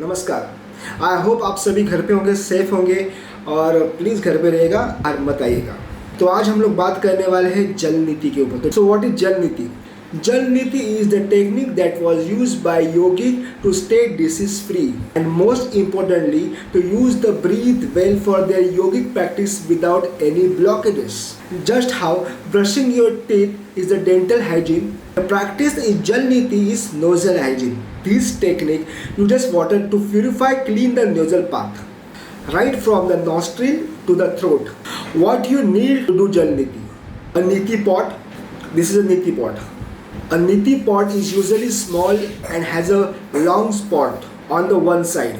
नमस्कार। I hope आप सभी घर पे होंगे, सेफ होंगे और प्लीज़ घर पे रहेगा, बाहर मत आइएगा। तो आज हम लोग बात करने वाले हैं जल नीति के ऊपर। तो व्हाट इज जल नीति? जल नीति is the technique that was used by yogis to stay disease free and most importantly to use the breathe well for their yogic practice without any blockages. Just how brushing your teeth is the dental hygiene, the practice in Jal Niti is nasal hygiene. This technique uses water to purify clean the nasal path right from the nostril to the throat. What you need to do Jal Niti? A Niti pot. This is a Niti pot. A Niti pot is usually small and has a long spot on the one side,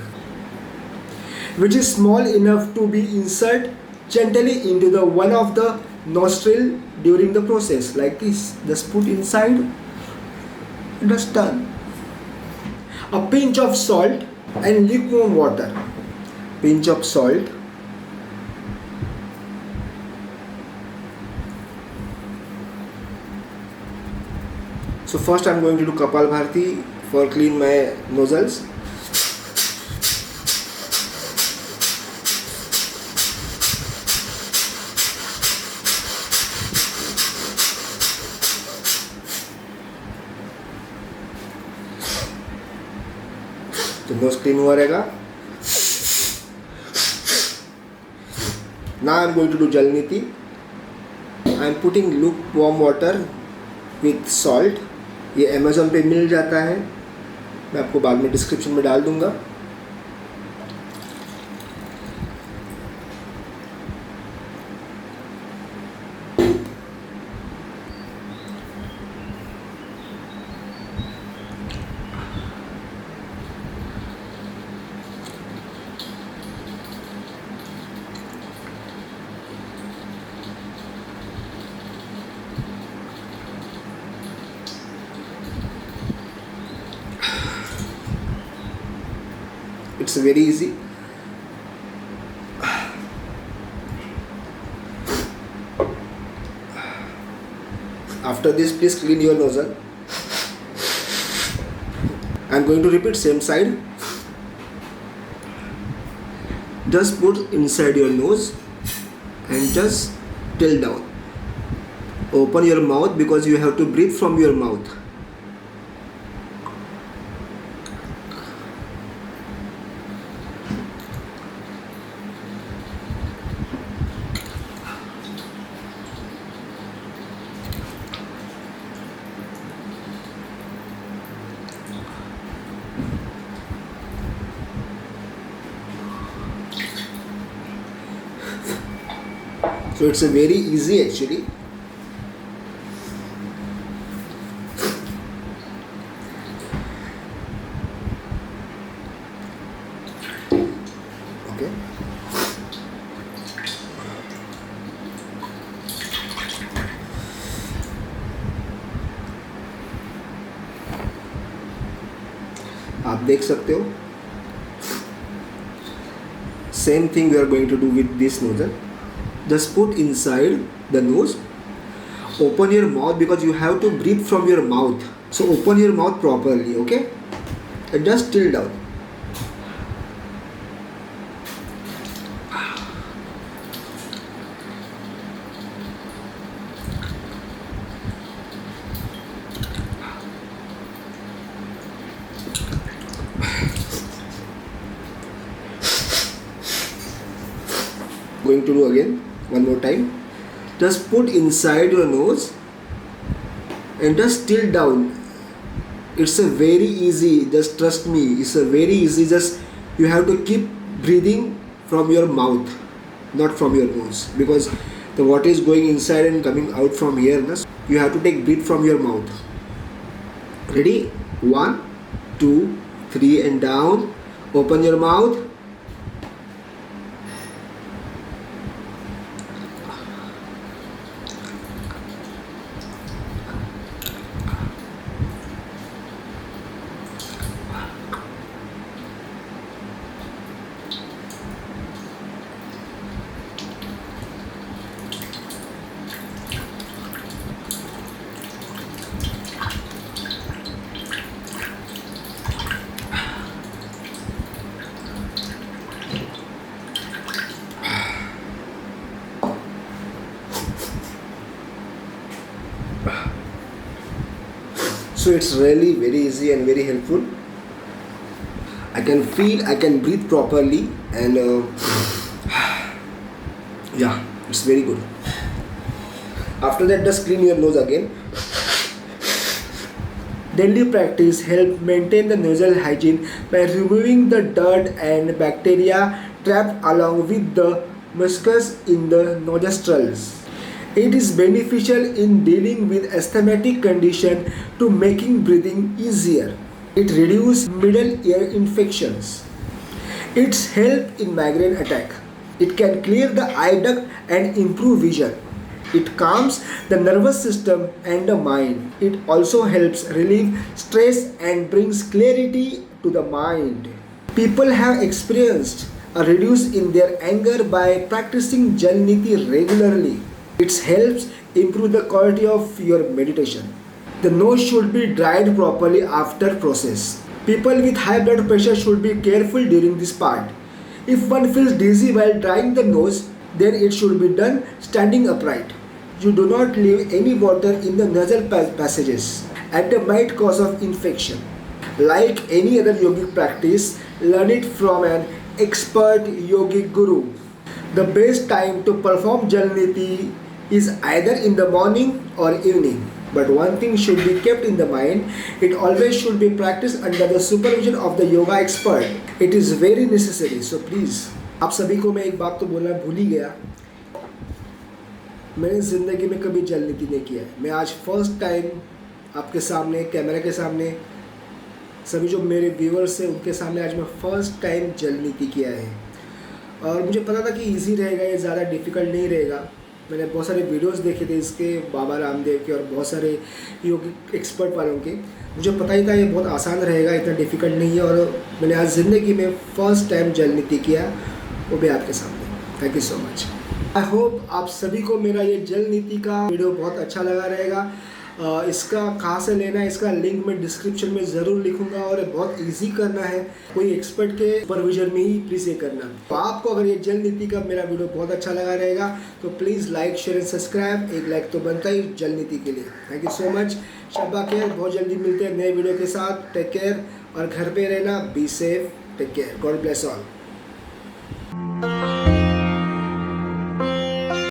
which is small enough to be inserted gently into the one of the nostril during the process, like this. Just put inside, just done. A pinch of salt and lukewarm water. Pinch of salt. So first I am going to do Kapalbhati for clean my nostrils. तो knows clean हुआ रहेगा. Now I am going to do Jal Niti. I am putting lukewarm water with salt. ये Amazon पे मिल जाता है, मैं आपको बाद में डिस्क्रिप्शन में डाल दूंगा. It's very easy. After this, please clean your nostril. I'm going to repeat same side. Just put inside your nose and just till down. Open your mouth because you have to breathe from your mouth. So it's a very easy actually. Okay. आप देख सकते हो. Same thing we are going to do with this nostril. Just put inside the nose. Open your mouth because you have to breathe from your mouth. So open your mouth properly, okay? And just till down. Going to do again one more time. Just put inside your nose and just till down. It's a very easy, just trust me, it's a very easy. Just you have to keep breathing from your mouth, not from your nose, because the water is going inside and coming out from here. You have to take breath from your mouth. Ready? 1 2 3 and down. Open your mouth. So it's really very easy and very helpful. I can feel, I can breathe properly, and yeah, it's very good. After that, just clean your nose again. Daily practice help maintain the nasal hygiene by removing the dirt and bacteria trapped along with the mucus in the nostrils. It is beneficial in dealing with asthmatic condition to making breathing easier. It reduces middle ear infections. Its help in migraine attack. It can clear the eye duct and improve vision. It calms the nervous system and the mind. It also helps relieve stress and brings clarity to the mind. People have experienced a reduce in their anger by practicing Jal Niti regularly. It helps improve the quality of your meditation. The nose should be dried properly after process. People with high blood pressure should be careful during this part. If one feels dizzy while drying the nose, then it should be done standing upright. You do not leave any water in the nasal passages at the might cause of infection. Like any other yogic practice, learn it from an expert yogic guru. The best time to perform Jal Niti is either in the morning or evening. But one thing should be kept in the mind, it always should be practiced under the supervision of the yoga expert. It is very necessary, so please. आप सभी को मैं एक बात तो बोलना भूल ही गया, मैंने ज़िंदगी में कभी जल नीति नहीं किया है। मैं आज फर्स्ट टाइम आपके सामने, कैमरा के सामने, सभी जो मेरे व्यूअर्स हैं उनके सामने आज मैं फर्स्ट टाइम जल नीति किया है। और मुझे पता था कि इजी रहेगा, ये ज़्यादा डिफ़िकल्ट नहीं रहेगा। मैंने बहुत सारे वीडियोस देखे थे इसके, बाबा रामदेव के और बहुत सारे योग एक्सपर्ट वालों के। मुझे पता ही था ये बहुत आसान रहेगा, इतना डिफ़िकल्ट नहीं है। और मैंने आज ज़िंदगी में फ़र्स्ट टाइम जल नीति किया, वो भी आपके सामने। Thank you so much. I hope आप सभी को मेरा ये जल नीति का वीडियो बहुत अच्छा लगा रहेगा। इसका कहाँ से लेना है, इसका लिंक मैं डिस्क्रिप्शन में ज़रूर लिखूंगा। और बहुत इजी करना है, कोई एक्सपर्ट के सुपरविजन में ही प्लीज़ ये करना। तो आपको अगर ये जल नीति का मेरा वीडियो बहुत अच्छा लगा रहेगा तो please like, share and subscribe. एक लाइक तो बनता ही जल नीति के लिए। Thank you so much. शब्बा केयर। बहुत जल्दी मिलते हैं नए वीडियो के साथ। टेक केयर और घर पे रहना। Be safe. Take care. God bless all.